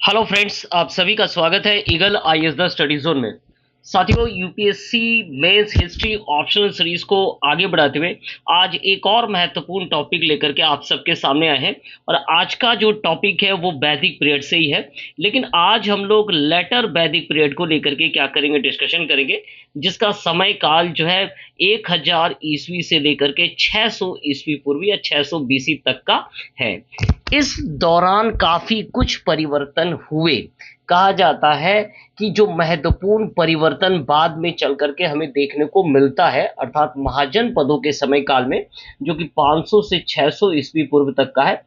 Hello friends, आप सभी का स्वागत है Eagle IAS the study zone में। साथियों, UPSC mains history optional series को आगे बढ़ाते हुए आज एक और महत्वपूर्ण टॉपिक लेकर के आप सबके सामने आए हैं। और आज का जो टॉपिक है वो वैदिक पीरियड से ही है, लेकिन आज हम लोग लेटर वैदिक पीरियड को लेकर के क्या करेंगे, डिस्कशन करेंगे, जिसका समय काल जो है 1000 ईस्वी से लेकर के 600 ईस्वी पूर्व या 600 बीसी तक का है। इस दौरान काफी कुछ परिवर्तन हुए। कहा जाता है कि जो महत्वपूर्ण परिवर्तन बाद में चल करके हमें देखने को मिलता है, अर्थात महाजनपदों के समय काल में, जो कि 500 से 600 ईस्वी पूर्व तक का है,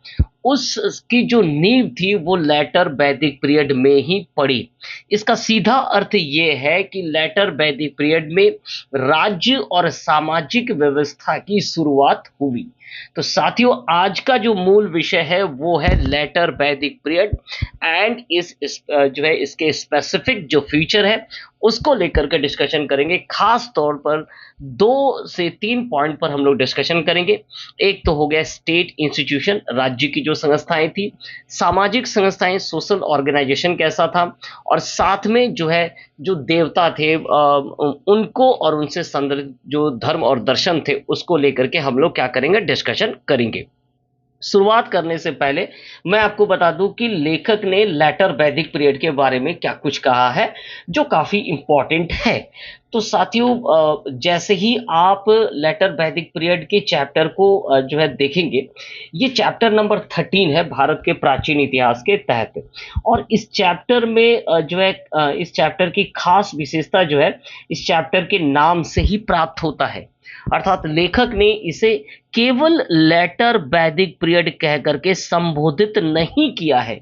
उसकी जो नींव थी वो लेटर वैदिक पीरियड में ही पड़ी। इसका सीधा अर्थ ये है कि लेटर वैदिक पीरियड में राज्य और सामाजिक व्यवस्था की शुरुआत हुई। तो साथियों, आज का जो मूल विषय है वो है लेटर वैदिक पीरियड एंड जो है इसके स्पेसिफिक जो फीचर है उसको लेकर के डिस्कशन करेंगे। खास तौर पर 2 से 3 पॉइंट पर हम लोग डिस्कशन करेंगे। एक तो हो गया स्टेट इंस्टीट्यूशन, राज्य की जो संस्थाएं थी, सामाजिक संस्थाएं, सोशल ऑर्गेनाइजेशन कैसा था, और साथ में जो है जो देवता थे उनको और उनसे संदर्भित जो धर्म और दर्शन थे उसको लेकर के हम लोग क्या करेंगे, डिस्कशन करेंगे। शुरुआत करने से पहले मैं आपको बता दूं कि लेखक ने लेटर वैदिक पीरियड के बारे में क्या कुछ कहा है, जो काफी इंपॉर्टेंट है। तो साथियों, जैसे ही आप लेटर वैदिक पीरियड के चैप्टर को जो है देखेंगे, ये चैप्टर नंबर 13 है भारत के प्राचीन इतिहास के तहत। और इस चैप्टर में जो है इस चैप्टर की खास विशेषता जो है इस चैप्टर के नाम से ही प्राप्त होता है। अर्थात लेखक ने इसे केवल लेटर वैदिक पीरियड कह करके संबोधित नहीं किया है,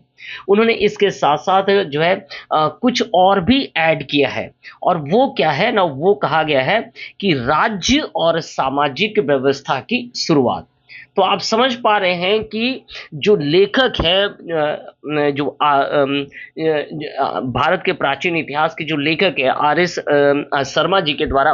उन्होंने इसके साथ साथ जो है कुछ और भी ऐड किया है। और वो क्या है ना, वो कहा गया है कि राज्य और सामाजिक व्यवस्था की शुरुआत। तो आप समझ पा रहे हैं कि जो लेखक है जो भारत के प्राचीन इतिहास के जो लेखक है आर एस शर्मा जी के द्वारा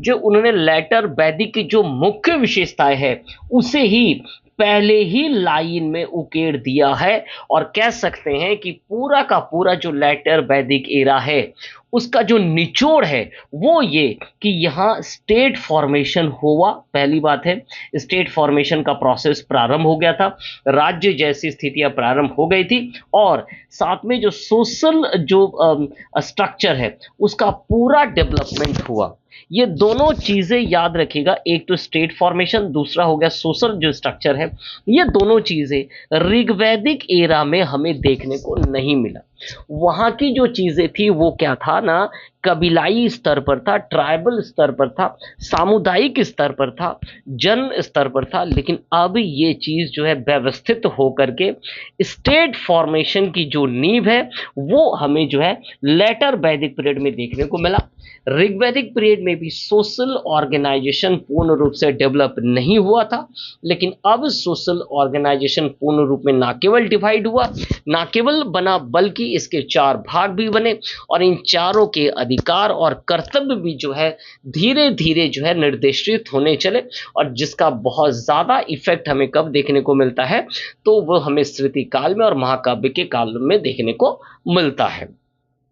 जो उन्होंने लेटर वैदिक की जो मुख्य विशेषताएं है उसे ही पहले ही लाइन में उकेर दिया है। और कह सकते हैं कि पूरा का पूरा जो लेटर वैदिक एरा है उसका जो निचोड़ है वो ये कि यहाँ स्टेट फॉर्मेशन हुआ। पहली बात है, स्टेट फॉर्मेशन का प्रोसेस प्रारंभ हो गया था, राज्य जैसी स्थितियां प्रारंभ हो गई थी, और साथ में जो सोशल जो स्ट्रक्चर है उसका पूरा डेवलपमेंट हुआ। ये दोनों चीजें याद रखिएगा, एक तो स्टेट फॉर्मेशन, दूसरा हो गया सोशल जो स्ट्रक्चर है। ये दोनों चीजें ऋग्वैदिक एरा में हमें देखने को नहीं मिला। वहां की जो चीजें थी वो क्या था ना, कबीलाई स्तर पर था, ट्राइबल स्तर पर था, सामुदायिक स्तर पर था, जन स्तर पर था। लेकिन अब ये चीज जो है व्यवस्थित होकर के स्टेट फॉर्मेशन की जो नींव है वो हमें जो है लेटर वैदिक पीरियड में देखने को मिला। ऋग्वैदिक पीरियड में भी सोशल ऑर्गेनाइजेशन पूर्ण रूप से डेवलप नहीं हुआ था, लेकिन अब सोशल ऑर्गेनाइजेशन पूर्ण रूप में ना केवल डिवाइड हुआ, ना केवल बना, बल्कि इसके 4 भाग भी बने, और इन चारों के अधिकार और कर्तव्य भी जो है धीरे धीरे जो है निर्देशित होने चले। और जिसका बहुत ज्यादा इफेक्ट हमें कब देखने को मिलता है, तो वो हमें स्मृति काल में और महाकाव्य के काल में देखने को मिलता है।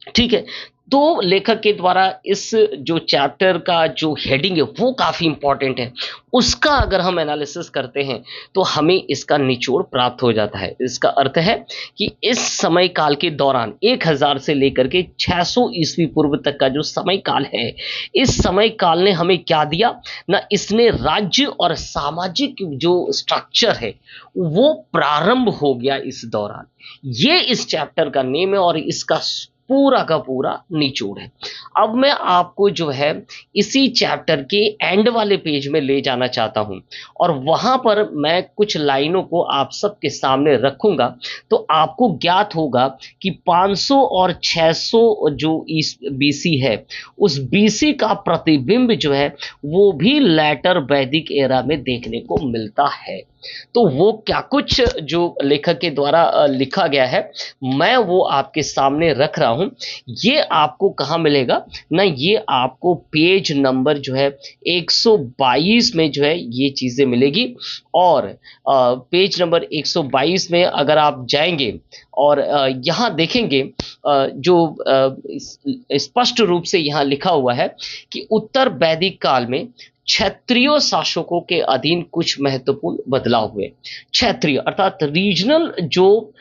ठीक है, तो लेखक के द्वारा इस जो चैप्टर का जो हेडिंग है वो काफी इंपॉर्टेंट है, उसका अगर हम एनालिसिस करते हैं तो हमें इसका निचोड़ प्राप्त हो जाता है। इसका अर्थ है कि इस समय काल के दौरान 1000 से लेकर के 600 ईस्वी पूर्व तक का जो समय काल है, इस समय काल ने हमें क्या दिया ना, इसने राज्य और सामाजिक जो स्ट्रक्चर है वो प्रारंभ हो गया इस दौरान। ये इस चैप्टर का नेम है और इसका पूरा का पूरा निचोड़ है। अब मैं आपको जो है इसी चैप्टर के एंड वाले पेज में ले जाना चाहता हूं, और वहां पर मैं कुछ लाइनों को आप सबके सामने रखूंगा। तो आपको ज्ञात होगा कि 500 और 600 जो बीसी है, उस बीसी का प्रतिबिंब जो है वो भी लेटर वैदिक एरा में देखने को मिलता है। तो वो क्या कुछ जो लेखक के द्वारा लिखा गया है, मैं वो आपके सामने रख रहा हूँ। ये आपको कहाँ मिलेगा ना, ये आपको पेज नंबर जो है 122 में जो है ये चीज़ें मिलेगी। और पेज नंबर 122 में अगर आप जाएंगे और यहाँ देखेंगे, जो स्पष्ट रूप से यहाँ लिखा हुआ है कि उत्तर वैदिक काल में क्षत्रिय शासकों के अधीन कुछ महत्वपूर्ण बदलाव हुए। क्षत्रिय अर्थात रीजनल जो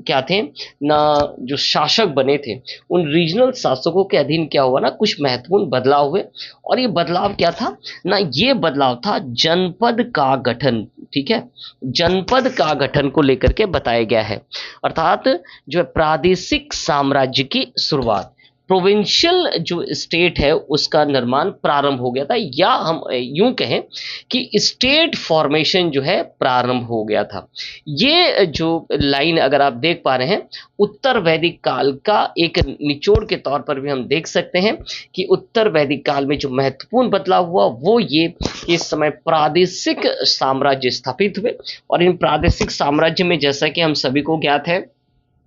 क्या थे ना, जो शासक बने थे, उन रीजनल शासकों के अधीन क्या हुआ ना, कुछ महत्वपूर्ण बदलाव हुए। और ये बदलाव क्या था ना, ये बदलाव था जनपद का गठन। ठीक है, जनपद का गठन को लेकर के बताया गया है, अर्थात जो है प्रादेशिक साम्राज्य की शुरुआत, प्रोविंशियल जो स्टेट है उसका निर्माण प्रारंभ हो गया था, या हम यूं कहें कि स्टेट फॉर्मेशन जो है प्रारंभ हो गया था। ये जो लाइन अगर आप देख पा रहे हैं, उत्तर वैदिक काल का एक निचोड़ के तौर पर भी हम देख सकते हैं कि उत्तर वैदिक काल में जो महत्वपूर्ण बदलाव हुआ वो ये, इस समय प्रादेशिक साम्राज्य स्थापित हुए। और इन प्रादेशिक साम्राज्य में जैसा कि हम सभी को ज्ञात है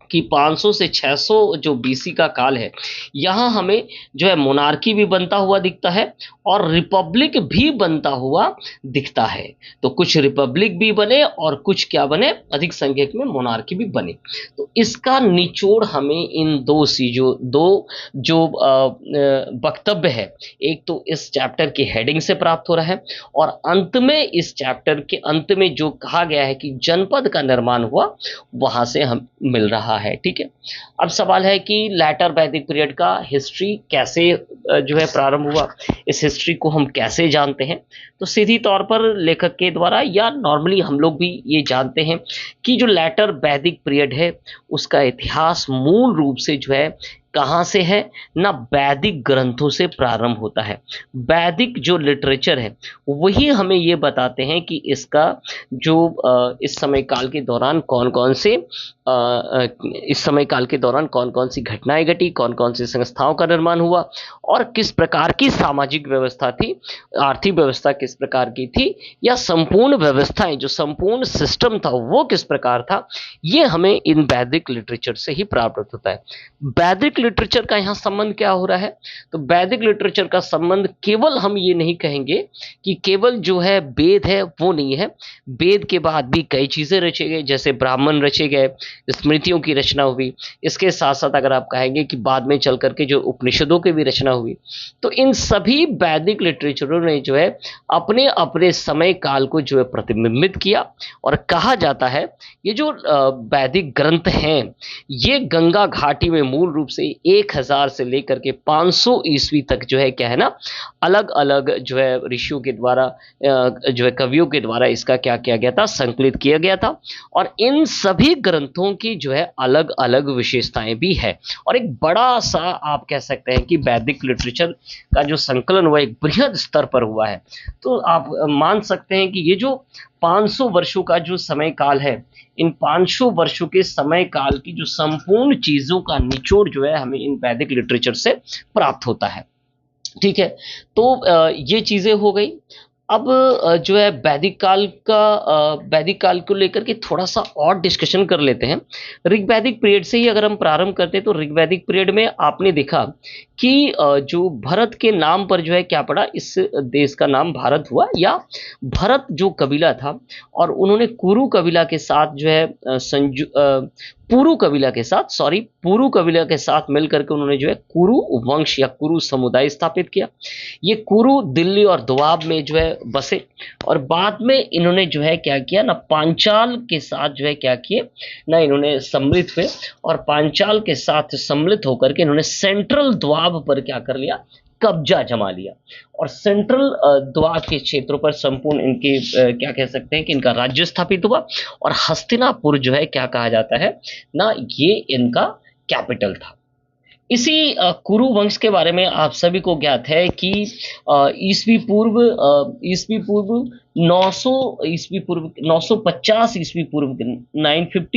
कि 500 से 600 जो बीसी का काल है, यहाँ हमें जो है मोनार्की भी बनता हुआ दिखता है और रिपब्लिक भी बनता हुआ दिखता है। तो कुछ रिपब्लिक भी बने और कुछ क्या बने, अधिक संख्यक में मोनार्की भी बने। तो इसका निचोड़ हमें इन दो जो वक्तव्य है, एक तो इस चैप्टर की हेडिंग से प्राप्त हो रहा है, और अंत में इस चैप्टर के अंत में जो कहा गया है कि जनपद का निर्माण हुआ, वहां से हम मिल रहा है। ठीक है, अब सवाल है कि लेटर वैदिक पीरियड का हिस्ट्री कैसे जो है प्रारंभ हुआ, इस हिस्ट्री को हम कैसे जानते हैं। तो सीधी तौर पर लेखक के द्वारा, या नॉर्मली हम लोग भी ये जानते हैं कि जो लेटर वैदिक पीरियड है उसका इतिहास मूल रूप से जो है कहाँ से है ना, वैदिक ग्रंथों से प्रारंभ होता है। वैदिक जो लिटरेचर है वही हमें ये बताते हैं कि इसका जो इस समय काल के दौरान कौन कौन से इस समय काल के दौरान कौन कौन सी घटनाएं घटी, कौन कौन सी संस्थाओं का निर्माण हुआ, और किस प्रकार की सामाजिक व्यवस्था थी, आर्थिक व्यवस्था किस प्रकार की थी, या संपूर्ण व्यवस्थाएं, जो संपूर्ण सिस्टम था वो किस प्रकार था, ये हमें इन वैदिक लिटरेचर से ही प्राप्त होता है। वैदिक लिटरेचर का यहाँ संबंध क्या हो रहा है, तो वैदिक लिटरेचर का संबंध केवल हम ये नहीं कहेंगे कि केवल जो है वेद है वो नहीं है। वेद के बाद भी कई चीजें रचे गए, जैसे ब्राह्मण रचे गए, स्मृतियों की रचना हुई। इसके साथ साथ अगर आप कहेंगे कि बाद में चल करके जो उपनिषदों की भी रचना हुई, तो इन सभी वैदिक लिटरेचरों ने जो है अपने अपने समय काल को जो है प्रतिबिंबित किया। और कहा जाता है ये जो वैदिक ग्रंथ हैं, ये गंगा घाटी में मूल रूप से 1000 से लेकर के 500 ईस्वी तक जो है क्या है ना, अलग अलग जो है ऋषियों के द्वारा, जो है कवियों के द्वारा इसका क्या किया गया था, संकलित किया गया था। और इन सभी ग्रंथों की जो है अलग अलग विशेषताएं भी है, और एक बड़ा सा आप कह सकते हैं कि वैदिक लिटरेचर का जो संकलन हुआ एक बृहद स्तर पर हुआ है। तो आप मान सकते हैं कि ये जो 500 वर्षों का जो समय काल है, इन 500 वर्षों के समय काल की जो संपूर्ण चीजों का निचोड़ जो है हमें इन वैदिक लिटरेचर से प्राप्त होता है। ठीक है, तो ये चीजें हो गई। अब जो है वैदिक काल को लेकर के थोड़ा सा और डिस्कशन कर लेते हैं। ऋग्वैदिक पीरियड से ही अगर हम प्रारंभ करते हैं, तो ऋग्वैदिक पीरियड में आपने देखा कि जो भरत के नाम पर जो है क्या पड़ा, इस देश का नाम भारत हुआ, या भरत जो कबीला था, और उन्होंने कुरु कबीला के साथ जो है पुरु कबीला के साथ मिलकर के उन्होंने जो है कुरु वंश या कुरु समुदाय स्थापित किया। ये कुरु दिल्ली और दोआब में जो है बसे, और बाद में इन्होंने जो है क्या किया ना, पांचाल के साथ जो है क्या किए ना, इन्होंने सम्मिलित हुए, और पांचाल के साथ सम्मिलित होकर के इन्होंने सेंट्रल दोआब पर क्या कर लिया, कब्जा जमा लिया। और सेंट्रल दोआब के क्षेत्रों पर संपूर्ण इनके क्या कह सकते हैं कि इनका राज्य स्थापित हुआ, और हस्तिनापुर जो है क्या कहा जाता है ना, ये इनका कैपिटल था। इसी कुरु वंश के बारे में आप सभी को ज्ञात है कि ईस्वी पूर्व 950 ईस्वी पूर्व 950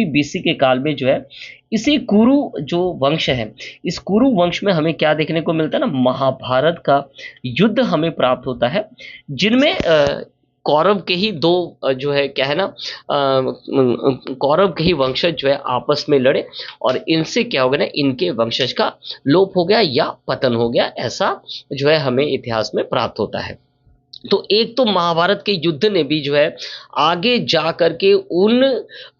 बीसी के काल में जो है इसी कुरु जो वंश है, इस कुरु वंश में हमें क्या देखने को मिलता है ना, महाभारत का युद्ध हमें प्राप्त होता है, जिनमें कौरव के ही दो जो है क्या है ना कौरव के ही वंशज जो है आपस में लड़े और इनसे क्या हो गया ना, इनके वंशज का लोप हो गया या पतन हो गया, ऐसा जो है हमें इतिहास में प्राप्त होता है। तो एक तो महाभारत के युद्ध ने भी जो है आगे जा करके उन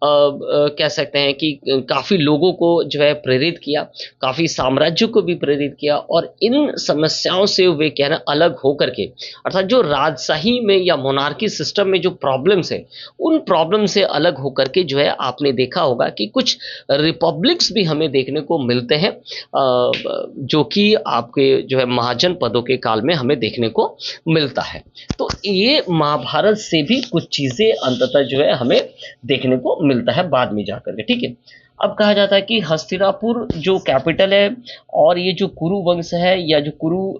कह सकते हैं कि काफ़ी लोगों को जो है प्रेरित किया, काफ़ी साम्राज्यों को भी प्रेरित किया और इन समस्याओं से वे क्या है ना अलग होकर के, अर्थात जो राजशाही में या मोनार्की सिस्टम में जो प्रॉब्लम्स है, उन प्रॉब्लम से अलग होकर के जो है आपने देखा होगा कि कुछ रिपब्लिक्स भी हमें देखने को मिलते हैं, जो कि आपके जो है महाजन पदों के काल में हमें देखने को मिलता है। तो ये महाभारत से भी कुछ चीजें अंततः जो है हमें देखने को मिलता है बाद में जाकर के, ठीक है। अब कहा जाता है कि हस्तिनापुर जो कैपिटल है और ये जो कुरु वंश है या जो कुरु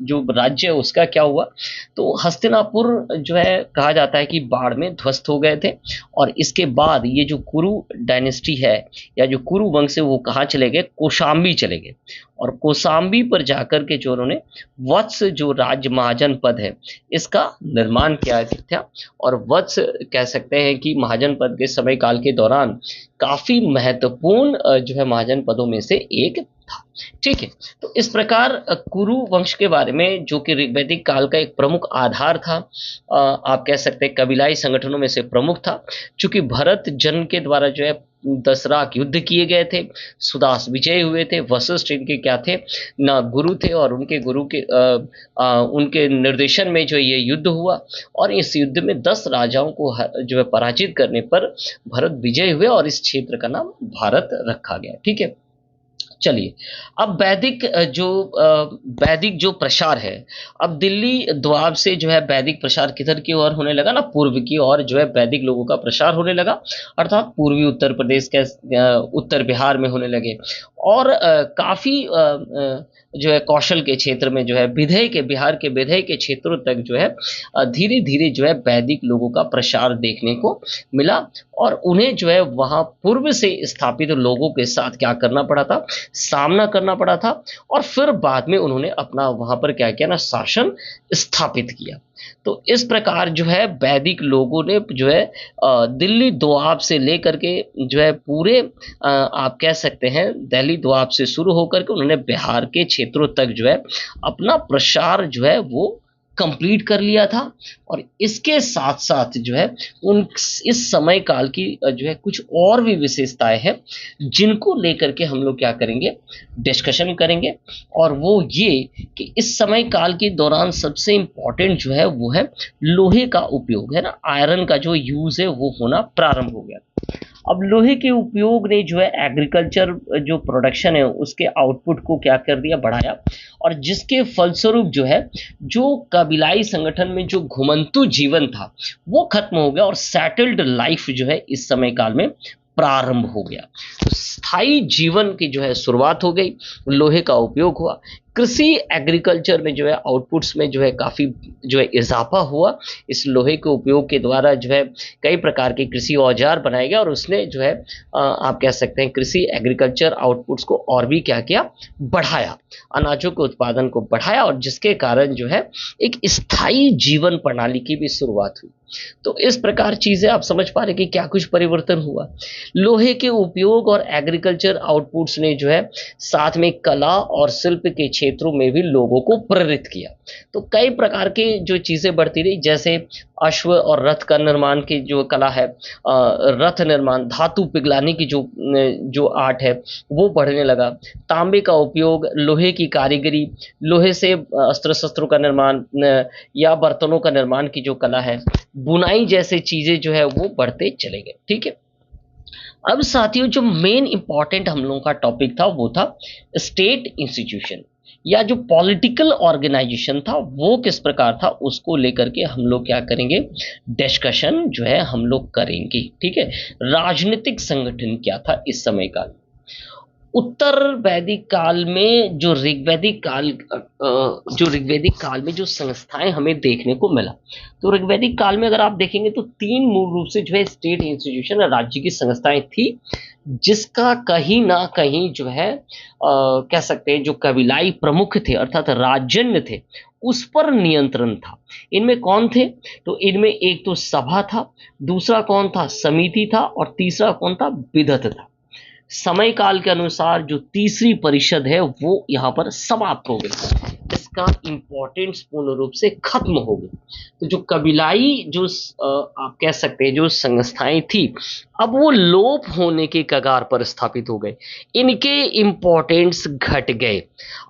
जो राज्य है उसका क्या हुआ, तो हस्तिनापुर जो है कहा जाता है कि बाढ़ में ध्वस्त हो गए थे और इसके बाद ये जो कुरु डायनेस्टी है या जो कुरु वंश है वो कहाँ चले गए, कौशाम्बी चले गए और कौशाम्बी पर जाकर के जो उन्होंने वत्स जो राज्य महाजन पद है इसका निर्माण किया था और वत्स कह सकते हैं कि महाजन पद के समय काल के दौरान काफी महत्वपूर्ण जो है महाजन पदों में से एक था, ठीक है। तो इस प्रकार कुरु वंश के बारे में जो कि ऋग्वैदिक काल का एक प्रमुख आधार था, आप कह सकते हैं कबीलाई संगठनों में से प्रमुख था, चूंकि भरत जन्म के द्वारा जो है 10 राख युद्ध किए गए थे, सुदास विजय हुए थे, वशिष्ठ इनके क्या थे ना गुरु थे और उनके गुरु के उनके निर्देशन में जो ये युद्ध हुआ और इस युद्ध में 10 राजाओं को जो है पराजित करने पर भरत विजय हुए और इस क्षेत्र का नाम भारत रखा गया, ठीक है। चलिए, अब वैदिक जो प्रसार है, अब दिल्ली द्वाब से जो है वैदिक प्रसार किधर की ओर होने लगा ना, पूर्व की ओर जो है वैदिक लोगों का प्रसार होने लगा, अर्थात पूर्वी उत्तर प्रदेश के उत्तर बिहार में होने लगे और काफी जो है कौशल के क्षेत्र में जो है बिहार के विधेय के क्षेत्रों तक जो है धीरे धीरे जो है वैदिक लोगों का प्रसार देखने को मिला और उन्हें जो है वहां पूर्व से स्थापित लोगों के साथ क्या करना पड़ा था, सामना करना पड़ा था और फिर बाद में उन्होंने अपना वहां पर क्या किया ना, शासन स्थापित किया। तो इस प्रकार जो है वैदिक लोगों ने जो है दिल्ली दोआब से लेकर के जो है पूरे आप कह सकते हैं दिल्ली दोआब से शुरू होकर के उन्होंने बिहार के क्षेत्रों तक जो है अपना प्रसार जो है वो कंप्लीट कर लिया था और इसके साथ साथ जो है उन इस समय काल की जो है कुछ और भी विशेषताएं हैं जिनको लेकर के हम लोग क्या करेंगे, डिस्कशन करेंगे और वो ये कि इस समय काल के दौरान सबसे इम्पोर्टेंट जो है वो है लोहे का उपयोग है ना, आयरन का जो यूज है वो होना प्रारंभ हो गया। अब लोहे के उपयोग ने जो है एग्रीकल्चर जो प्रोडक्शन है उसके आउटपुट को क्या कर दिया, बढ़ाया और जिसके फलस्वरूप जो है जो कबीलाई संगठन में जो घुमंतु जीवन था वो खत्म हो गया और सेटल्ड लाइफ जो है इस समय काल में प्रारंभ हो गया। तो स्थायी जीवन की जो है शुरुआत हो गई, लोहे का उपयोग हुआ, कृषि एग्रीकल्चर में जो है आउटपुट्स में जो है काफ़ी जो है इजाफा हुआ, इस लोहे के उपयोग के द्वारा जो है कई प्रकार के कृषि औजार बनाए गए और उसने जो है आप कह सकते हैं कृषि एग्रीकल्चर आउटपुट्स को और भी क्या किया, बढ़ाया, अनाजों के उत्पादन को बढ़ाया और जिसके कारण जो है एक स्थायी जीवन प्रणाली की भी शुरुआत हुई। तो इस प्रकार चीजें आप समझ पा रहे कि क्या कुछ परिवर्तन हुआ। लोहे के उपयोग और एग्रीकल्चर आउटपुट्स ने जो है साथ में कला और शिल्प के क्षेत्रों में भी लोगों को प्रेरित किया। तो कई प्रकार के जो चीजें बढ़ती रही, जैसे अश्व और रथ का निर्माण की जो कला है, रथ निर्माण, धातु पिघलाने की जो आर्ट है वो बढ़ने लगा, तांबे का उपयोग, लोहे की कारीगरी, लोहे से अस्त्र शस्त्रों का निर्माण या बर्तनों का निर्माण की जो कला है, बुनाई जैसे चीजें जो है वो बढ़ते चले गए, ठीक है। अब साथियों जो मेन इंपॉर्टेंट हम लोगों का टॉपिक था वो था स्टेट इंस्टीट्यूशन या जो पॉलिटिकल ऑर्गेनाइजेशन था वो किस प्रकार था, उसको लेकर के हम लोग क्या करेंगे, डिस्कशन जो है हम लोग करेंगे, ठीक है। राजनीतिक संगठन क्या था इस समय का। उत्तर वैदिक काल में जो ऋग्वैदिक काल में जो संस्थाएं हमें देखने को मिला, तो ऋग्वैदिक काल में अगर आप देखेंगे तो तीन मूल रूप से जो है स्टेट इंस्टीट्यूशन राज्य की संस्थाएं थी, जिसका कहीं ना कहीं जो है कह सकते हैं जो कबीलाई प्रमुख थे अर्थात राजन्य थे उस पर नियंत्रण था। इनमें कौन थे? तो इनमें एक तो सभा था, दूसरा कौन था? समिति था, और तीसरा कौन था? विदत था। समय काल के अनुसार जो तीसरी परिषद है वो यहाँ पर समाप्त हो गई, इसका इंपॉर्टेंस पूर्ण रूप से खत्म हो गई। तो जो कबीलाई जो आप कह सकते हैं जो संस्थाएं थी, अब वो लोप होने के कगार पर स्थापित हो गए, इनके इंपॉर्टेंस घट गए।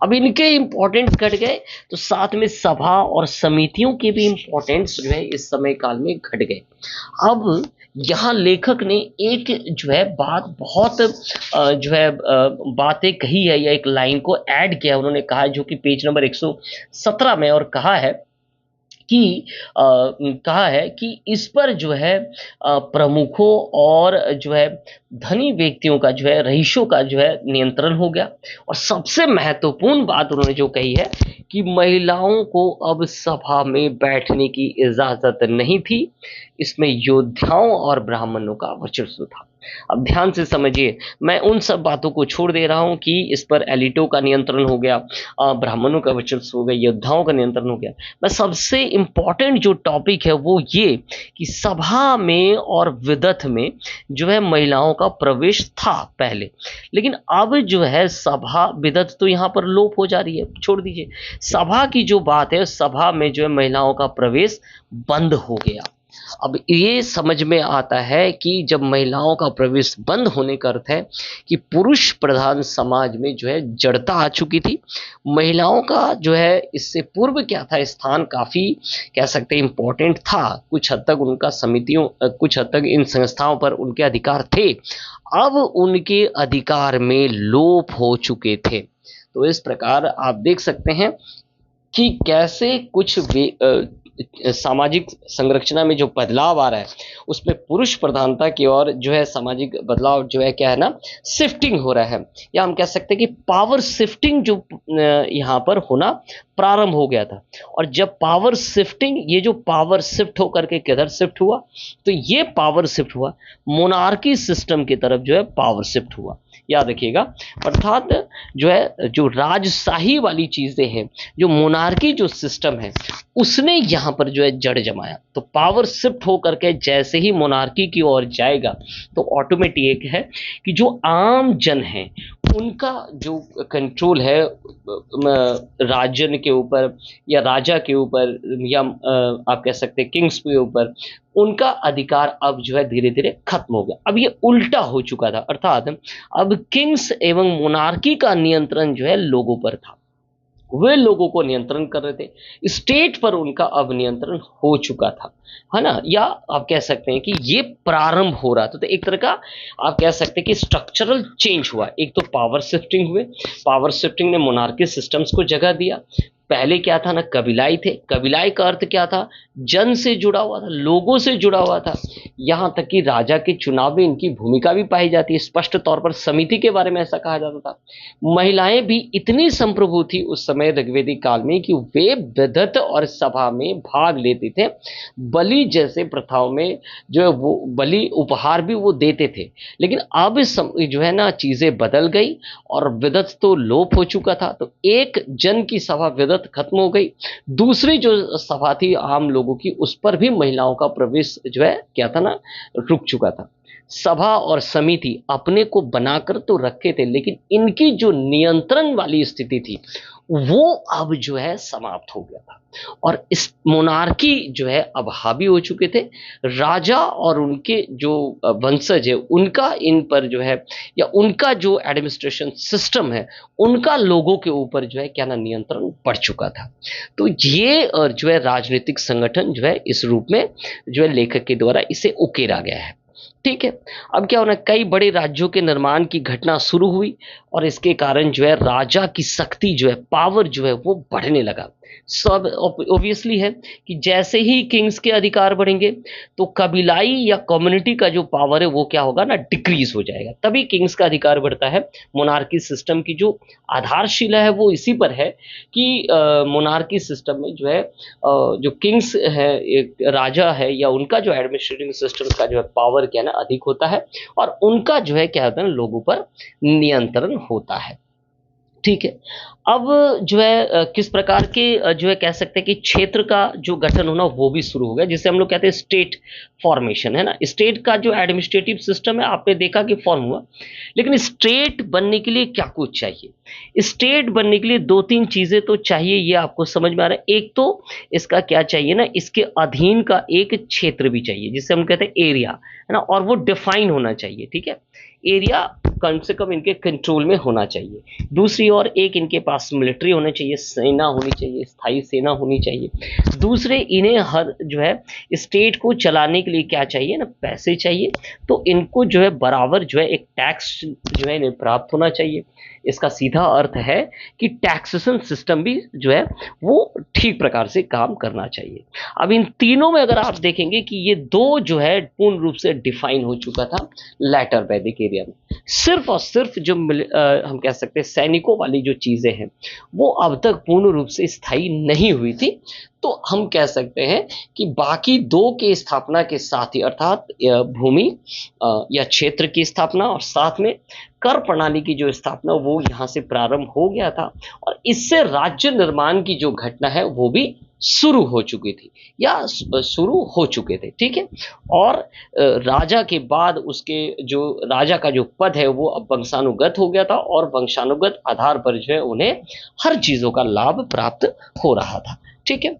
अब इनके इंपॉर्टेंस घट गए तो साथ में सभा और समितियों के भी इंपॉर्टेंस जो है इस समय काल में घट गए। अब यहाँ लेखक ने एक जो है बात बहुत जो है बातें कही है या एक लाइन को ऐड किया, उन्होंने कहा है जो कि पेज नंबर 117 में, और कि कहा है कि इस पर जो है प्रमुखों और जो है धनी व्यक्तियों का जो है रईसों का जो है नियंत्रण हो गया। और सबसे महत्वपूर्ण बात उन्होंने जो कही है कि महिलाओं को अब सभा में बैठने की इजाजत नहीं थी, इसमें योद्धाओं और ब्राह्मणों का वर्चस्व था। अब ध्यान से समझिए, मैं उन सब बातों को छोड़ दे रहा हूं कि इस पर एलिटों का नियंत्रण हो गया, ब्राह्मणों का वर्चस्व हो गया, योद्धाओं का नियंत्रण हो गया। मैं सबसे इंपॉर्टेंट जो टॉपिक है वो ये कि सभा में और विदत में जो है महिलाओं का प्रवेश था पहले, लेकिन अब जो है सभा विदत तो यहाँ पर लोप हो जा रही है, छोड़ दीजिए। सभा की जो बात है, सभा में जो है महिलाओं का प्रवेश बंद हो गया। अब ये समझ में आता है कि जब महिलाओं का प्रवेश बंद होने का अर्थ है कि पुरुष प्रधान समाज में जो है जड़ता आ चुकी थी। महिलाओं का जो है इससे पूर्व क्या था, स्थान काफी कह सकते हैं इंपॉर्टेंट था, कुछ हद तक उनका समितियों कुछ हद तक इन संस्थाओं पर उनके अधिकार थे, अब उनके अधिकार में लोप हो चुके थे। तो इस प्रकार आप देख सकते हैं कि कैसे कुछ सामाजिक संरचना में जो बदलाव आ रहा है उसमें पुरुष प्रधानता की ओर जो है सामाजिक बदलाव जो है क्या है ना, शिफ्टिंग हो रहा है, या हम कह सकते हैं कि पावर शिफ्टिंग जो यहाँ पर होना प्रारंभ हो गया था। और जब पावर शिफ्टिंग, ये जो पावर शिफ्ट होकर के किधर शिफ्ट हुआ, तो ये पावर शिफ्ट हुआ मोनार्की सिस्टम की तरफ जो है पावर शिफ्ट हुआ, याद रखिएगा। अर्थात जो है जो राजशाही वाली चीजें हैं, जो मोनार्की जो सिस्टम है उसने यहाँ पर जो है जड़ जमाया। तो पावर शिफ्ट होकर के जैसे ही मोनार्की की ओर जाएगा तो ऑटोमेटिक है कि जो आम जन है उनका जो कंट्रोल है राजन के ऊपर या राजा के ऊपर या आप कह सकते हैं किंग्स के ऊपर, उनका अधिकार अब जो है धीरे धीरे खत्म हो गया। अब ये उल्टा हो चुका था, अर्थात अब किंग्स एवं मोनार्की का नियंत्रण जो है लोगों पर था, वे लोगों को नियंत्रण कर रहे थे, स्टेट पर उनका अब नियंत्रण हो चुका था, है ना। या आप कह सकते हैं कि ये प्रारंभ हो रहा था। तो एक तरह का आप कह सकते हैं कि स्ट्रक्चरल चेंज हुआ। एक तो पावर शिफ्टिंग हुए, पावर शिफ्टिंग ने मोनार्की सिस्टम्स को जगह दिया। पहले क्या था ना, कबीलाई थे। कबीलाई का अर्थ क्या था, जन से जुड़ा हुआ था, लोगों से जुड़ा हुआ था। यहां तक कि राजा के चुनाव में इनकी भूमिका भी पाई जाती है, स्पष्ट तौर पर समिति के बारे में ऐसा कहा जाता था। महिलाएं भी इतनी संप्रभु थी उस समय ऋग्वेदिक काल में कि वे विदत और सभा में भाग लेते थे। बलि जैसे प्रथाओं में जो है वो बलि उपहार भी वो देते थे। लेकिन अब जो है ना चीजें बदल गई और विदत तो लोप हो चुका था। तो एक जन की सभा विदत खत्म हो गई, दूसरी जो सभा थी आम लोगों की, उस पर भी महिलाओं का प्रवेश जो है क्या था ना, रुक चुका था। सभा और समिति अपने को बनाकर तो रखे थे, लेकिन इनकी जो नियंत्रण वाली स्थिति थी वो अब जो है समाप्त हो गया था। और इस मोनार्की जो है अब हावी हो चुके थे। राजा और उनके जो वंशज है उनका इन पर जो है, या उनका जो एडमिनिस्ट्रेशन सिस्टम है, उनका लोगों के ऊपर जो है क्या ना नियंत्रण बढ़ चुका था। तो ये जो है राजनीतिक संगठन जो है इस रूप में जो है लेखक के द्वारा इसे उकेरा गया है। ठीक है। अब क्या होना, कई बड़े राज्यों के निर्माण की घटना शुरू हुई और इसके कारण जो है राजा की शक्ति जो है, पावर जो है वो बढ़ने लगा। सब ऑब्वियसली है कि जैसे ही किंग्स के अधिकार बढ़ेंगे तो कबीलाई या कम्युनिटी का जो पावर है वो क्या होगा ना, डिक्रीज हो जाएगा। तभी किंग्स का अधिकार बढ़ता है। मोनार्की सिस्टम की जो आधारशिला है वो इसी पर है कि मोनार्की सिस्टम में जो है जो किंग्स है, एक राजा है या उनका जो एडमिनिस्ट्रेटिंग सिस्टम का जो है पावर क्या है ना अधिक होता है और उनका जो है क्या होता है ना लोगों पर नियंत्रण होता है। ठीक है। अब जो है किस प्रकार के जो है कह सकते हैं कि क्षेत्र का जो गठन होना वो भी शुरू हो गया, जिसे हम लोग कहते हैं स्टेट फॉर्मेशन, है ना। स्टेट का जो एडमिनिस्ट्रेटिव सिस्टम है आपने देखा कि फॉर्म हुआ, लेकिन स्टेट बनने के लिए क्या कुछ चाहिए। स्टेट बनने के लिए दो तीन चीजें तो चाहिए, ये आपको समझ में आ रहा है। एक तो इसका क्या चाहिए ना, इसके अधीन का एक क्षेत्र भी चाहिए जिसे हम कहते हैं एरिया, है ना, और वो डिफाइन होना चाहिए। ठीक है, एरिया कम से कम इनके कंट्रोल में होना चाहिए। दूसरी ओर एक इनके पास मिलिट्री होना चाहिए, सेना होनी चाहिए, स्थायी सेना होनी चाहिए। दूसरे इन्हें हर जो है स्टेट को चलाने के लिए क्या चाहिए ना, पैसे चाहिए। तो इनको जो है बराबर जो है एक टैक्स जो है इन्हें प्राप्त होना चाहिए। इसका सीधा अर्थ है कि टैक्सेशन सिस्टम भी जो है वो ठीक प्रकार से काम करना चाहिए। अब इन तीनों में अगर आप देखेंगे कि ये दो जो है पूर्ण रूप से डिफाइन हो चुका था लेटर वैदिक एरिया में। सिर्फ और सिर्फ जो हम कह सकते हैं सैनिकों वाली जो चीजें हैं वो अब तक पूर्ण रूप से स्थायी नहीं हुई थी। तो हम कह सकते हैं कि बाकी दो के स्थापना के साथ ही, अर्थात भूमि या क्षेत्र की स्थापना और साथ में कर प्रणाली की जो स्थापना वो यहाँ से प्रारंभ हो गया था और इससे राज्य निर्माण की जो घटना है वो भी शुरू हो चुकी थी या शुरू हो चुके थे। ठीक है, और राजा के बाद उसके जो राजा का जो पद है वो अब वंशानुगत हो गया था और वंशानुगत आधार पर जो है उन्हें हर चीजों का लाभ प्राप्त हो रहा था। ठीक है,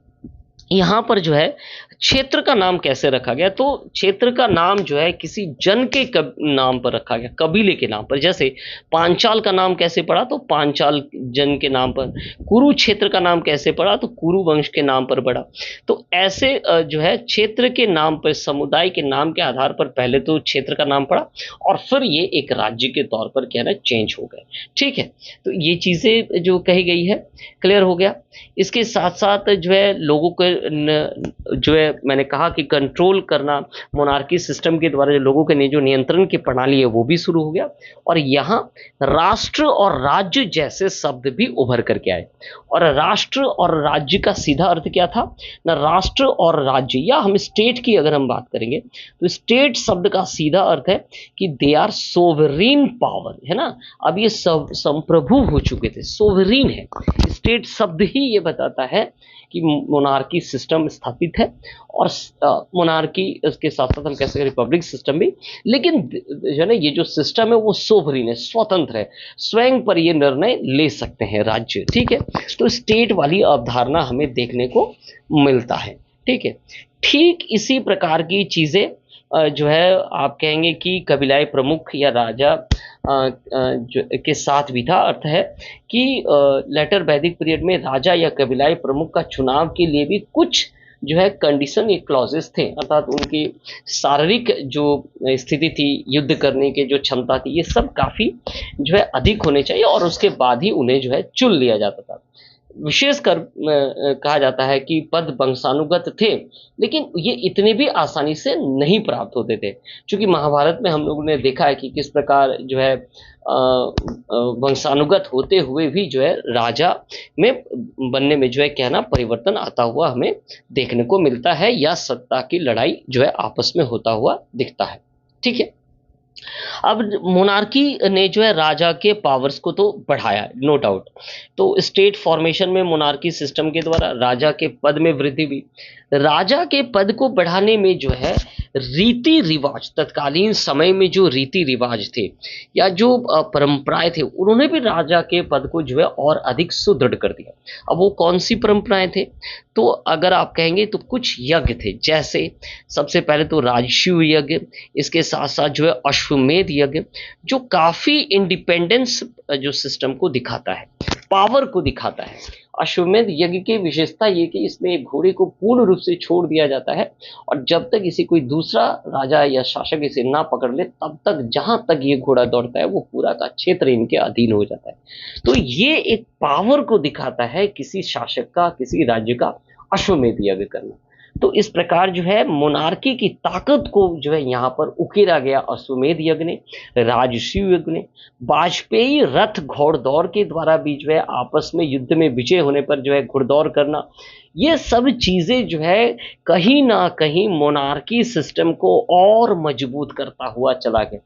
यहाँ पर जो है क्षेत्र का नाम कैसे रखा गया, तो क्षेत्र का नाम जो है किसी जन के नाम पर रखा गया, कबीले के नाम पर। जैसे पांचाल का नाम कैसे पड़ा, तो पांचाल जन के नाम पर। कुरुक्षेत्र का नाम कैसे पड़ा, तो कुरु वंश के नाम पर पड़ा। तो ऐसे जो है क्षेत्र के नाम पर, समुदाय के नाम के आधार पर पहले तो क्षेत्र का नाम पड़ा और फिर ये एक राज्य के तौर पर क्या है ना चेंज हो गए। ठीक है, तो ये चीजें जो कही गई है क्लियर हो गया। इसके साथ साथ जो है लोगों को जो है मैंने कहा कि कंट्रोल करना मोनार्की सिस्टम के द्वारा जो लोगों के जो नियंत्रण की प्रणाली है वो भी शुरू हो गया और यहाँ राष्ट्र और राज्य जैसे शब्द भी उभर करके आए। और राष्ट्र और राज्य का सीधा अर्थ क्या था ना, राष्ट्र और राज्य, या हम स्टेट की अगर हम बात करेंगे तो स्टेट शब्द का सीधा अर्थ है कि दे आर सोवरीन पावर, है ना। अब ये सब संप्रभु हो चुके थे, सोवरीन है। स्टेट शब्द ही ये बताता है कि मोनार्की सिस्टम स्थापित है और मोनार्की इसके साथ साथ हम कह सकते हैं रिपब्लिक सिस्टम भी, लेकिन जो है ना ये जो सिस्टम है वो सोवरीन है, स्वतंत्र है, स्वयं पर ये निर्णय ले सकते हैं राज्य। ठीक है, तो स्टेट वाली अवधारणा हमें देखने को मिलता है। ठीक है, ठीक इसी प्रकार की चीजें जो है आप कहेंगे कि कबीलाई प्रमुख या राजा जो के साथ भी था। अर्थ है कि लेटर वैदिक पीरियड में राजा या कबीलाई प्रमुख का चुनाव के लिए भी कुछ जो है कंडीशन या क्लॉजेस थे, अर्थात उनकी शारीरिक जो स्थिति थी, युद्ध करने के जो क्षमता थी, ये सब काफी जो है अधिक होने चाहिए और उसके बाद ही उन्हें जो है चुन लिया जाता था। विशेषकर कहा जाता है कि पद वंशानुगत थे, लेकिन ये इतने भी आसानी से नहीं प्राप्त होते थे, क्योंकि महाभारत में हम लोगों ने देखा है कि किस प्रकार जो है वंशानुगत होते हुए भी जो है राजा में बनने में जो है क्या ना परिवर्तन आता हुआ हमें देखने को मिलता है, या सत्ता की लड़ाई जो है आपस में होता हुआ दिखता है। ठीक है, अब मोनार्की ने जो है राजा के पावर्स को तो बढ़ाया, नो डाउट। तो स्टेट फॉर्मेशन में मोनार्की सिस्टम के द्वारा राजा के पद में वृद्धि हुई। राजा के पद को बढ़ाने में जो है रीति रिवाज, तत्कालीन समय में जो रीति रिवाज थे या जो परंपराएं थे, उन्होंने भी राजा के पद को जो है और अधिक सुदृढ़ कर दिया। अब वो कौन सी परंपराएं थे, तो अगर आप कहेंगे तो कुछ यज्ञ थे, जैसे सबसे पहले तो राजसूय यज्ञ, इसके साथ साथ जो है अश्वमेध यज्ञ, जो काफी इंडिपेंडेंस जो सिस्टम को दिखाता है। पावर को दिखाता है। अश्वमेध यज्ञ की विशेषता ये कि इसमें एक घोड़े को पूर्ण रूप से छोड़ दिया जाता है और जब तक इसे कोई दूसरा राजा या शासक इसे ना पकड़ ले तब तक जहां तक ये घोड़ा दौड़ता है वो पूरा का क्षेत्र इनके अधीन हो जाता है। तो ये एक पावर को दिखाता है किसी शासक का, किसी राज्य का अश्वमेध यज्ञ करना। तो इस प्रकार जो है मोनार्की की ताकत को जो है यहाँ पर उकेरा गया अश्वमेध यज्ञ ने, राजसूय यज्ञ ने। वाजपेयी रथ घोड़दौड़ के द्वारा भी जो है आपस में युद्ध में विजय होने पर जो है घुड़दौड़ करना, ये सब चीजें जो है कहीं ना कहीं मोनार्की सिस्टम को और मजबूत करता हुआ चला गया।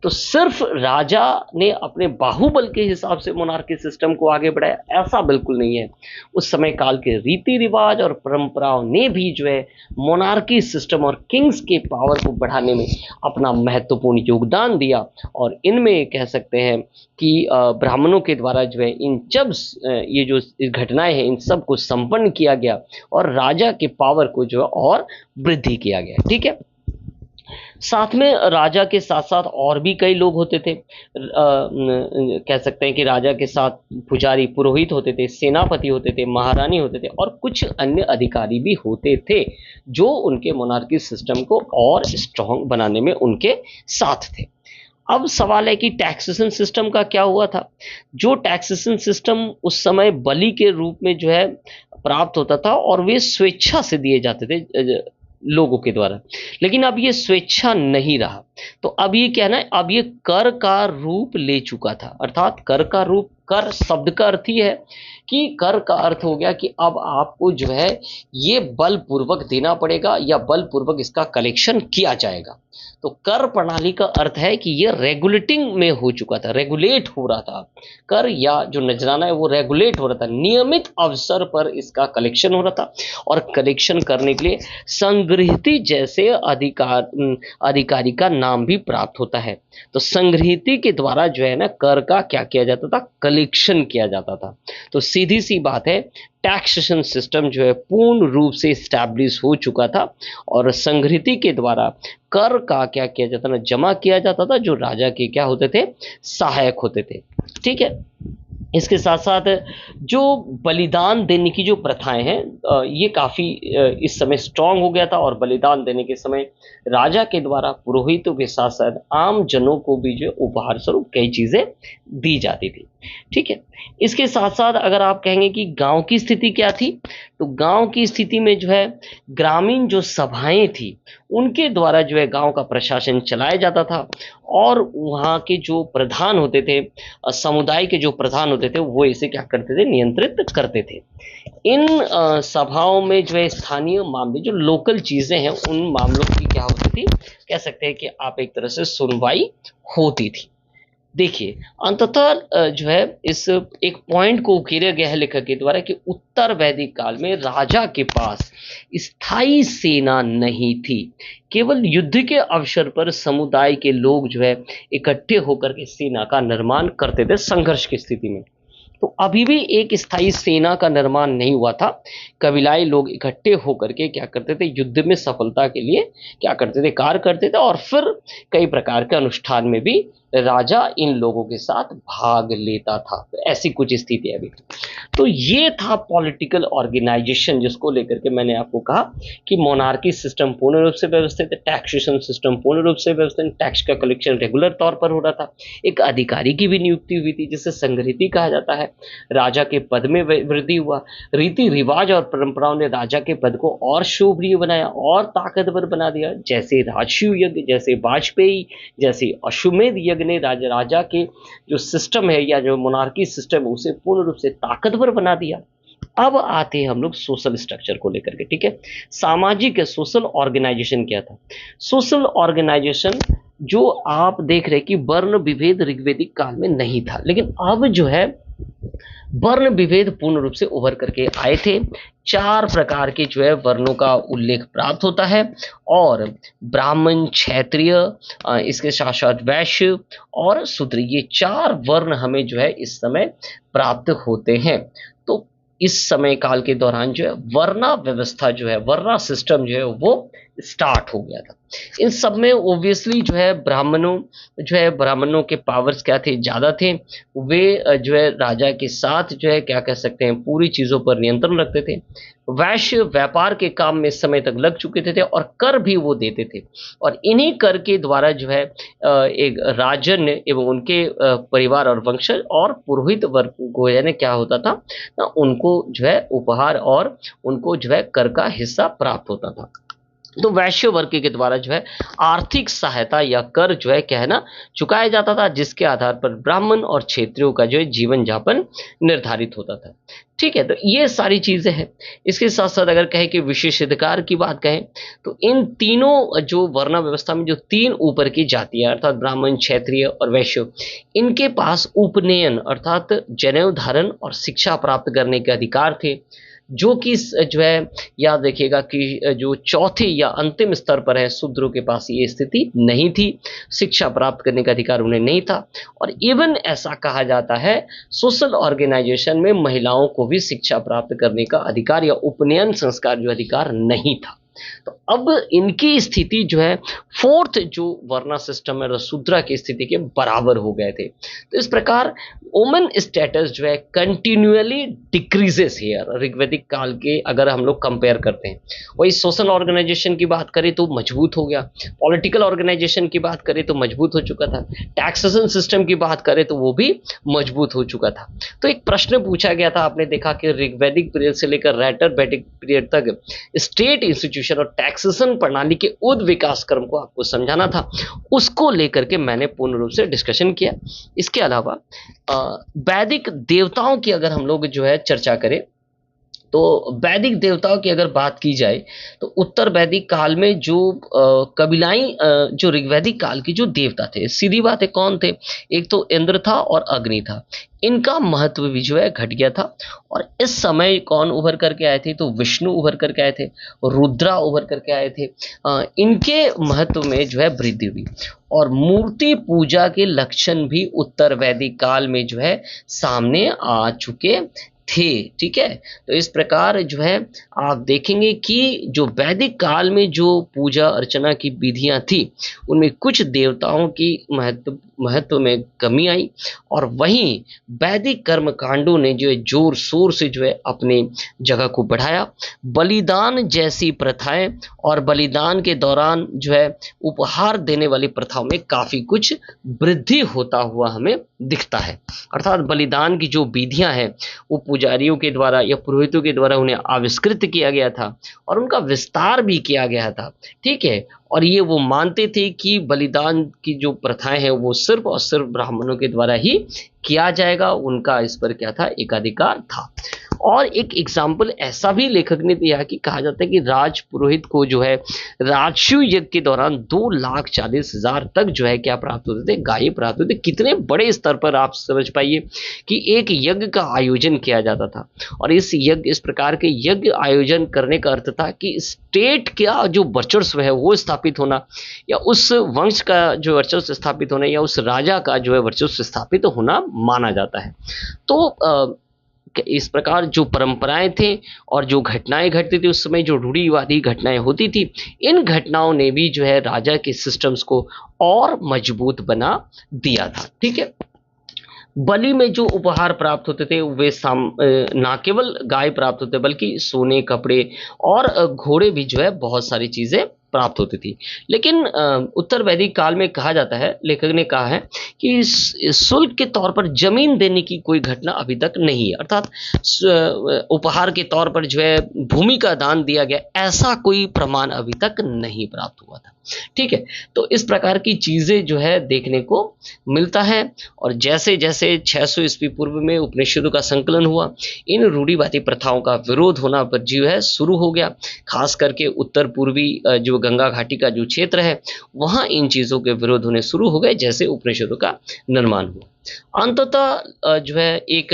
तो सिर्फ राजा ने अपने बाहुबल के हिसाब से मोनार्की सिस्टम को आगे बढ़ाया, ऐसा बिल्कुल नहीं है। उस समय काल के रीति रिवाज और परंपराओं ने भी जो है मोनार्की सिस्टम और किंग्स के पावर को बढ़ाने में अपना महत्वपूर्ण योगदान दिया। और इनमें कह सकते हैं कि ब्राह्मणों के द्वारा जो है इन जब ये जो घटनाएं हैं इन सब को संपन्न किया गया और राजा के पावर को जो है और वृद्धि किया गया। ठीक है, साथ में राजा के साथ साथ और भी कई लोग होते थे। कह सकते हैं कि राजा के साथ पुजारी, पुरोहित होते थे, सेनापति होते थे, महारानी होते थे और कुछ अन्य अधिकारी भी होते थे जो उनके मोनार्की सिस्टम को और स्ट्रॉन्ग बनाने में उनके साथ थे। अब सवाल है कि टैक्सेशन सिस्टम का क्या हुआ था। जो टैक्सेशन सिस्टम उस समय बलि के रूप में जो है प्राप्त होता था और वे स्वेच्छा से दिए जाते थे लोगों के द्वारा, लेकिन अब ये स्वेच्छा नहीं रहा। तो अब ये क्या है ना, अब ये कर का रूप ले चुका था। अर्थात कर का रूप, कर शब्द का अर्थ ही है कि कर का अर्थ हो गया कि अब आपको जो है ये बलपूर्वक देना पड़ेगा या बलपूर्वक इसका कलेक्शन किया जाएगा। तो कर प्रणाली का अर्थ है कि ये रेगुलेटिंग में हो चुका था, रेगुलेट हो रहा था। कर या जो नजराना है वो रेगुलेट हो रहा था, नियमित अवसर पर इसका कलेक्शन हो रहा था और कलेक्शन करने के लिए संग्रहिती जैसे अधिकारी का नाम भी प्राप्त होता है। तो संग्रहिती के द्वारा जो है ना कर का क्या किया जाता था, कलेक्शन किया जाता था। तो सीधी सी बात है, टैक्सेशन सिस्टम जो है पूर्ण रूप से स्टैब्लिश हो चुका था और संग्रहिती के द्वारा कर का क्या किया जाता था, जमा किया जाता था, जो राजा के क्या होते थे, सहायक होते थे। ठीक है, इसके साथ साथ जो बलिदान देने की जो प्रथाएं हैं ये काफ़ी इस समय स्ट्रांग हो गया था और बलिदान देने के समय राजा के द्वारा पुरोहितों के साथ साथ आम जनों को भी जो उपहार स्वरूप कई चीज़ें दी जाती थी। ठीक है, इसके साथ साथ अगर आप कहेंगे कि गांव की स्थिति क्या थी, तो गांव की स्थिति में जो है ग्रामीण जो सभाएं थी उनके द्वारा जो है गांव का प्रशासन चलाया जाता था और वहाँ के जो प्रधान होते थे, समुदाय के जो प्रधान होते थे वो इसे क्या करते थे, नियंत्रित करते थे। इन सभाओं में जो है स्थानीय मामले, जो लोकल चीज़ें हैं, उन मामलों की क्या होती थी, कह सकते हैं कि आप एक तरह से सुनवाई होती थी। देखिए, अंततः जो है इस एक पॉइंट को उकेरा गया है लेखक के द्वारा कि उत्तर वैदिक काल में राजा के पास स्थायी सेना नहीं थी। केवल युद्ध के अवसर पर समुदाय के लोग जो है इकट्ठे होकर के सेना का निर्माण करते थे संघर्ष की स्थिति में। तो अभी भी एक स्थायी सेना का निर्माण नहीं हुआ था। कबीलाई लोग इकट्ठे होकर के क्या करते थे, युद्ध में सफलता के लिए क्या करते थे, कार्य करते थे और फिर कई प्रकार के अनुष्ठान में भी राजा इन लोगों के साथ भाग लेता था। तो ऐसी कुछ स्थिति अभी। तो ये था पॉलिटिकल ऑर्गेनाइजेशन जिसको लेकर के मैंने आपको कहा कि मोनार्की सिस्टम पूर्ण रूप से व्यवस्थित है, टैक्सेशन सिस्टम पूर्ण रूप से व्यवस्थित, टैक्स का कलेक्शन रेगुलर तौर पर हो रहा था, एक अधिकारी की भी नियुक्ति हुई थी जिसे संग्रहिती कहा जाता है, राजा के पद में वृद्धि हुआ, रीति रिवाज और परंपराओं ने राजा के पद को और शोभनीय बनाया और ताकतवर बना दिया, जैसे राजसूय यज्ञ, जैसे वाजपेयी, जैसे अश्वमेध यज्ञ ने राजा के जो सिस्टम है या जो मोनार्की सिस्टम है उसे पूर्ण रूप से ताकतवर बना दिया। अब आते हैं हम लोग सोशल स्ट्रक्चर को लेकर के। ठीक है, सामाजिक सोशल ऑर्गेनाइजेशन क्या था। सोशल ऑर्गेनाइजेशन जो आप देख रहे हैं कि वर्ण विभेद ऋग्वेदिक काल में नहीं था, लेकिन अब जो है वर्ण विभेद पूर्ण रूप से उभर करके आए थे। 4 प्रकार के जो है वर्णों का उल्लेख प्राप्त होता है और ब्राह्मण, क्षत्रिय, इसके साथ साथ वैश्य और शूद्र, ये 4 वर्ण हमें जो है इस समय प्राप्त होते हैं। तो इस समय काल के दौरान जो है वर्णा व्यवस्था जो है, वर्णा सिस्टम जो है वो स्टार्ट हो गया था। इन सब में ऑब्वियसली जो है ब्राह्मणों के पावर्स क्या थे, ज़्यादा थे। वे जो है राजा के साथ जो है क्या कह सकते हैं, पूरी चीज़ों पर नियंत्रण रखते थे। वैश्य व्यापार के काम में इस समय तक लग चुके थे और कर भी वो देते थे, और इन्हीं कर के द्वारा जो है एक राजन एवं उनके परिवार और वंशज और पुरोहित वर्ग को यानी क्या होता था ना, उनको जो है उपहार और उनको जो है कर का हिस्सा प्राप्त होता था। तो वैश्य वर्ग के द्वारा जो है आर्थिक सहायता या कर जो है क्या है ना, चुकाया जाता था, जिसके आधार पर ब्राह्मण और क्षत्रियों का जो है जीवन यापन निर्धारित होता था। ठीक है, तो ये सारी चीजें हैं। इसके साथ साथ अगर कहें कि विशेषाधिकार की बात कहें, तो इन तीनों जो वर्ण व्यवस्था में जो तीन ऊपर की जातियां अर्थात ब्राह्मण, क्षत्रिय और वैश्य, इनके पास उपनयन अर्थात जनेऊ धारण और शिक्षा प्राप्त करने के अधिकार थे, जो कि जो है याद रखिएगा कि जो चौथे या अंतिम स्तर पर है, शूद्रों के पास ये स्थिति नहीं थी, शिक्षा प्राप्त करने का अधिकार उन्हें नहीं था। और इवन ऐसा कहा जाता है सोशल ऑर्गेनाइजेशन में महिलाओं को भी शिक्षा प्राप्त करने का अधिकार या उपनयन संस्कार जो अधिकार नहीं था। तो अब इनकी स्थिति जो है फोर्थ जो वर्ना सिस्टम है शूद्रा की स्थिति के बराबर हो गए थे। तो इस प्रकार वुमेन स्टेटस जो है कंटिन्यूअली डिक्रीजेस हियर ऋग्वैदिक काल के अगर हम लोग कंपेयर करते हैं। वही सोशल ऑर्गेनाइजेशन की बात करें तो मजबूत हो गया, पॉलिटिकल ऑर्गेनाइजेशन की बात करें तो मजबूत हो चुका था, टैक्सेशन सिस्टम की बात करें तो वो भी मजबूत हो चुका था। तो एक प्रश्न पूछा गया था, आपने देखा कि ऋग्वैदिक पीरियड से लेकर रैटर वैदिक पीरियड तक स्टेट इंस्टीट्यूशन और टैक्सेशन प्रणाली के उद विकास क्रम को आपको समझाना था, उसको लेकर के मैंने पूर्ण रूप से डिस्कशन किया। इसके अलावा वैदिक देवताओं की अगर हम लोग जो है चर्चा करें, तो वैदिक देवताओं की अगर बात की जाए तो उत्तर वैदिक काल में जो कबीलाई जो ऋग्वैदिक काल की जो देवता थे, सीधी बात है कौन थे, एक तो इंद्र था और अग्नि था। इनका महत्व भी जो है घट गया था, और इस समय कौन उभर करके आए थे, तो विष्णु उभर करके आए थे, रुद्रा उभर करके आए थे। इनके महत्व में जो है वृद्धि हुई, और मूर्ति पूजा के लक्षण भी उत्तर वैदिक काल में जो है सामने आ चुके थे। ठीक है, तो इस प्रकार जो है आप देखेंगे कि जो वैदिक काल में जो पूजा अर्चना की विधियां थी, उनमें कुछ देवताओं की महत्व में कमी आई, और वहीं वैदिक कर्म कांडों ने जो है जोर शोर से जो है अपने जगह को बढ़ाया। बलिदान जैसी प्रथाएं और बलिदान के दौरान जो है उपहार देने वाली प्रथाओं में काफी कुछ वृद्धि होता हुआ हमें दिखता है। अर्थात बलिदान की जो विधियां हैं वो पुजारियों के द्वारा या पुरोहितों के द्वारा उन्हें आविष्कृत किया गया था, और उनका विस्तार भी किया गया था। ठीक है, और ये वो मानते थे कि बलिदान की जो प्रथाएं हैं वो सिर्फ और सिर्फ ब्राह्मणों के द्वारा ही किया जाएगा, उनका इस पर क्या था, एकाधिकार था। और एक एग्जाम्पल ऐसा भी लेखक ने दिया कि कहा जाता है कि राज पुरोहित को जो है राजस्व यज्ञ के दौरान 2,40,000 तक जो है क्या प्राप्त होते थे, गाय प्राप्त होते। कितने बड़े स्तर पर आप समझ पाइए कि एक यज्ञ का आयोजन किया जाता था, और इस प्रकार के यज्ञ आयोजन करने का अर्थ था कि स्टेट का जो वर्चस्व है वो स्थापित होना, या उस वंश का जो वर्चस्व स्थापित होना, या उस राजा का जो है वर्चस्व स्थापित होना माना जाता है। तो इस प्रकार जो परंपराएं थे और जो घटनाएं घटती थी उस समय, जो रूढ़िवादी घटनाएं होती थी, इन घटनाओं ने भी जो है राजा के सिस्टम्स को और मजबूत बना दिया था। ठीक है, बलि में जो उपहार प्राप्त होते थे वे ना केवल गाय प्राप्त होते बल्कि सोने, कपड़े और घोड़े भी जो है बहुत सारी चीजें प्राप्त होती थी। लेकिन उत्तर वैदिक काल में कहा जाता है, लेखक ने कहा है कि शुल्क के तौर पर जमीन देने की कोई घटना अभी तक नहीं है, अर्थात उपहार के तौर पर जो है भूमि का दान दिया गया, ऐसा कोई प्रमाण अभी तक नहीं प्राप्त हुआ था। ठीक है, तो इस प्रकार की चीजें जो है देखने को मिलता है। और जैसे जैसे 600 ईस्वी पूर्व में उपनिषदों का संकलन हुआ, इन रूढ़िवादी प्रथाओं का विरोध होना पर जो है शुरू हो गया। खास करके उत्तर पूर्वी जो गंगा घाटी का जो क्षेत्र है वहां इन चीजों के विरोध होने शुरू हो गए, जैसे उपनिषदों का निर्माण हुआ। अंततः जो है एक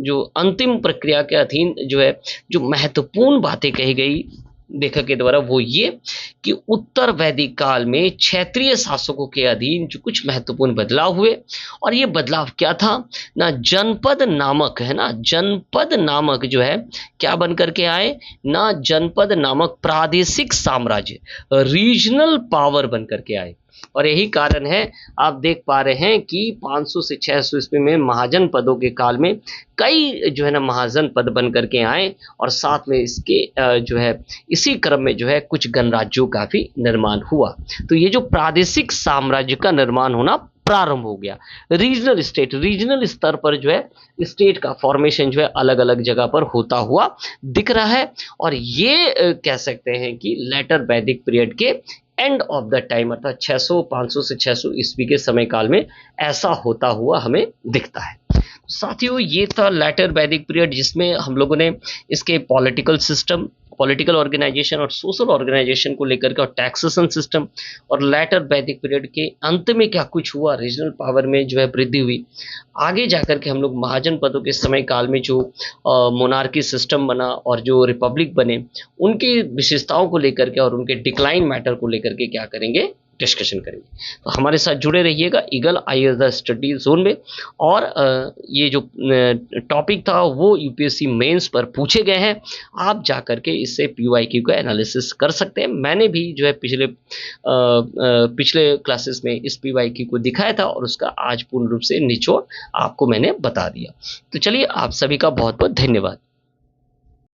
जो अंतिम प्रक्रिया के अधीन जो है जो महत्वपूर्ण बातें कही गई लेखक के द्वारा वो ये कि उत्तर वैदिक काल में क्षेत्रीय शासकों के अधीन जो कुछ महत्वपूर्ण बदलाव हुए, और ये बदलाव क्या था ना, जनपद नामक है ना, जनपद नामक जो है क्या बन करके आए ना, जनपद नामक प्रादेशिक साम्राज्य, रीजनल पावर बन करके आए। और यही कारण है आप देख पा रहे हैं कि 500 से 600 ईस्वी में महाजन पदों के काल में कई जो है ना महाजन पद बन करके आए, और साथ में इसके जो है इसी क्रम में जो है कुछ गणराज्यों का भी निर्माण हुआ। तो ये जो प्रादेशिक साम्राज्य का निर्माण होना प्रारंभ हो गया, रीजनल स्टेट, रीजनल स्तर पर जो है स्टेट का फॉर्मेशन जो है अलग अलग जगह पर होता हुआ दिख रहा है। और ये कह सकते हैं कि लेटर वैदिक पीरियड के एंड ऑफ द टाइम, अर्थात 600 500 से 600 ईस्वी के समय काल में ऐसा होता हुआ हमें दिखता है। साथियों, ये था लेटर वैदिक पीरियड, जिसमें हम लोगों ने इसके पॉलिटिकल सिस्टम, पॉलिटिकल ऑर्गेनाइजेशन और सोशल ऑर्गेनाइजेशन को लेकर के, और टैक्सेशन सिस्टम, और लेटर वैदिक पीरियड के अंत में क्या कुछ हुआ, रीजनल पावर में जो है वृद्धि हुई। आगे जाकर के हम लोग महाजन पदों के समय काल में जो मोनार्की सिस्टम बना और जो रिपब्लिक बने, उनकी विशेषताओं को लेकर के और उनके डिक्लाइन मैटर को लेकर के क्या करेंगे, डिस्कशन करेंगे। तो हमारे साथ जुड़े रहिएगा eagle IAS the study zone में। और ये जो टॉपिक था वो यूपीएससी मेंस पर पूछे गए हैं, आप जा करके इससे पीवाईक्यू का एनालिसिस कर सकते हैं। मैंने भी जो है पिछले क्लासेस में इस पीवाईक्यू को दिखाया था, और उसका आज पूर्ण रूप से निचोड़ आपको मैंने बता दिया। तो चलिए, आप सभी का बहुत बहुत धन्यवाद।